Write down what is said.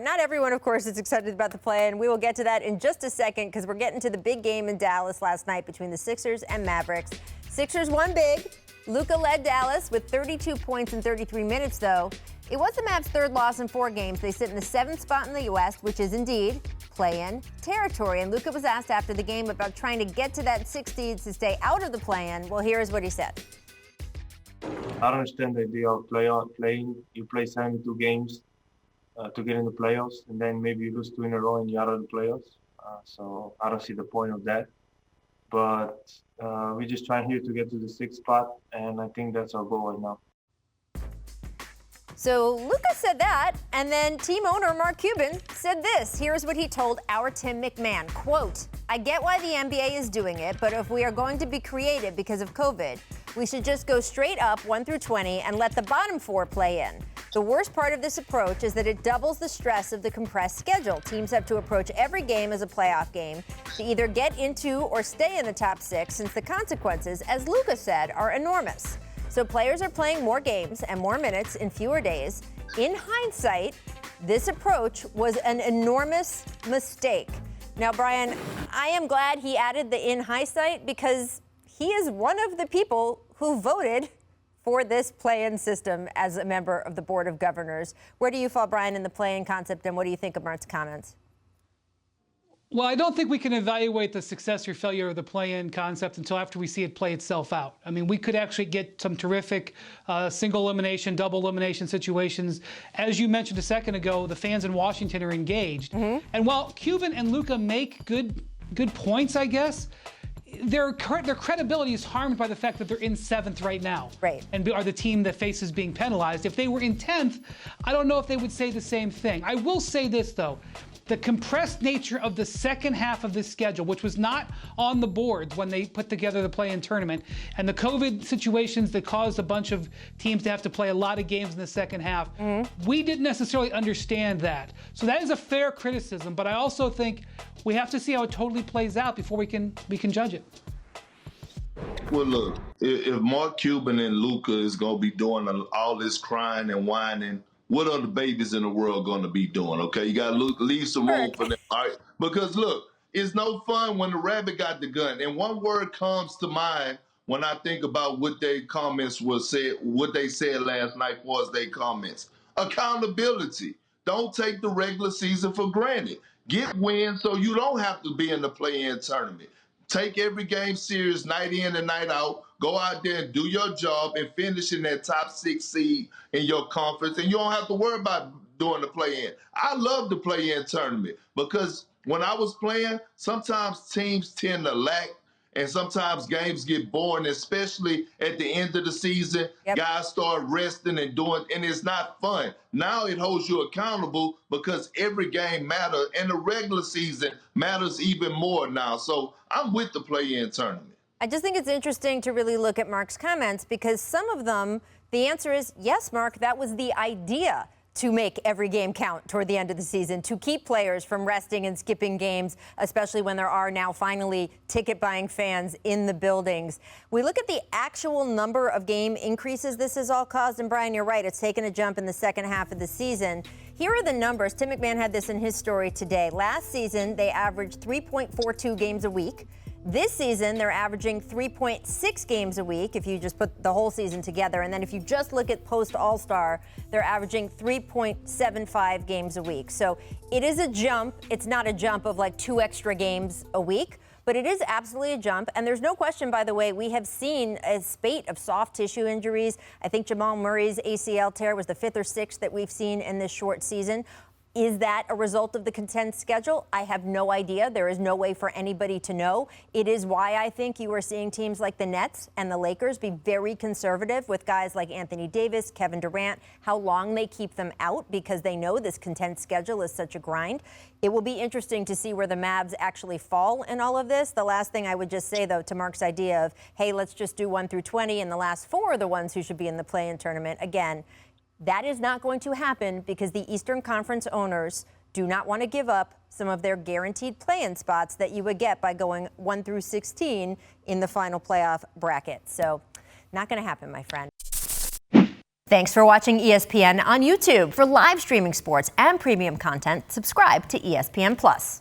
Not everyone, of course, is excited about the play, and we will get to that in just a second because we're getting to the big game in Dallas last night between the Sixers and Mavericks. Sixers won big. Luka led Dallas with 32 points in 33 minutes, though. It was the Mavs' third loss in 4 games. They sit in the 7th spot in the West, which is indeed play-in territory. And Luka was asked after the game about trying to get to that 6th seed to stay out of the play-in. Well, here's what he said. I don't understand the idea of playing. You play 72 games to get in the playoffs, and then maybe you lose 2 in a row and you're out of the playoffs. So I don't see the point of that. But we're just trying here to get to the 6th spot, and I think that's our goal right now. So Luka said that, and then team owner Mark Cuban said this. Here's what he told our Tim McMahon, quote, "I get why the NBA is doing it, but if we are going to be creative because of COVID, we should just go straight up 1 through 20 and let the bottom 4 play in. The worst part of this approach is that it doubles the stress of the compressed schedule. Teams have to approach every game as a playoff game to either get into or stay in the top 6, since the consequences, as Luka said, are enormous. So players are playing more games and more minutes in fewer days. In hindsight, this approach was an enormous mistake." Now, Brian, I am glad he added the "in hindsight" because he is one of the people who voted for this play-in system as a member of the Board of Governors. Where do you fall, Brian, in the play-in concept, and what do you think of Mark's comments? Well, I don't think we can evaluate the success or failure of the play-in concept until after we see it play itself out. I mean, we could actually get some terrific single elimination, double elimination situations. As you mentioned a second ago, the fans in Washington are engaged. Mm-hmm. And while Cuban and Luka make good points, I guess, their credibility is harmed by the fact that they're in 7th right now. Right. And are the team that faces being penalized. If they were in 10th, I don't know if they would say the same thing. I will say this, though. The compressed nature of the second half of this schedule, which was not on the boards when they put together the play-in tournament, and the COVID situations that caused a bunch of teams to have to play a lot of games in the second half, we didn't necessarily understand that. So that is a fair criticism, but I also think we have to see how it totally plays out before we can judge it. Well, look, if Mark Cuban and Luka is going to be doing all this crying and whining, what are the babies in the world going to be doing, okay? You got to leave some room for them, all right? Because, look, it's no fun when the rabbit got the gun. And one word comes to mind when I think about what their comments what they said last night was their comments. Accountability. Don't take the regular season for granted. Get wins so you don't have to be in the play-in tournament. Take every game serious, night in and night out. Go out there and do your job and finish in that top 6 seed in your conference, and you don't have to worry about doing the play-in. I love the play-in tournament because when I was playing, sometimes teams tend to lack, and sometimes games get boring, especially at the end of the season. Yep. Guys start resting and and it's not fun. Now it holds you accountable because every game matters, and the regular season matters even more now. So I'm with the play-in tournament. I just think it's interesting to really look at Mark's comments because some of them, the answer is, yes, Mark, that was the idea, to make every game count toward the end of the season, to keep players from resting and skipping games, especially when there are now finally ticket-buying fans in the buildings. We look at the actual number of game increases this has all caused, and Brian, you're right, it's taken a jump in the second half of the season. Here are the numbers. Tim McMahon had this in his story today. Last season, they averaged 3.42 games a week. This season, they're averaging 3.6 games a week if you just put the whole season together. And then if you just look at post-All-Star, they're averaging 3.75 games a week. So it is a jump. It's not a jump of like 2 extra games a week, but it is absolutely a jump. And there's no question, by the way, we have seen a spate of soft tissue injuries. I think Jamal Murray's ACL tear was the 5th or 6th that we've seen in this short season. Is that a result of the condensed schedule? I have no idea. There is no way for anybody to know. It is why I think you are seeing teams like the Nets and the Lakers be very conservative with guys like Anthony Davis, Kevin Durant, how long they keep them out because they know this condensed schedule is such a grind. It will be interesting to see where the Mavs actually fall in all of this. The last thing I would just say, though, to Mark's idea of, hey, let's just do 1 through 20 and the last 4 are the ones who should be in the play-in tournament. Again, that is not going to happen because the Eastern Conference owners do not want to give up some of their guaranteed play-in spots that you would get by going 1 through 16 in the final playoff bracket. So not going to happen, my friend. Thanks for watching ESPN on YouTube. For live streaming sports and premium content, subscribe to ESPN+.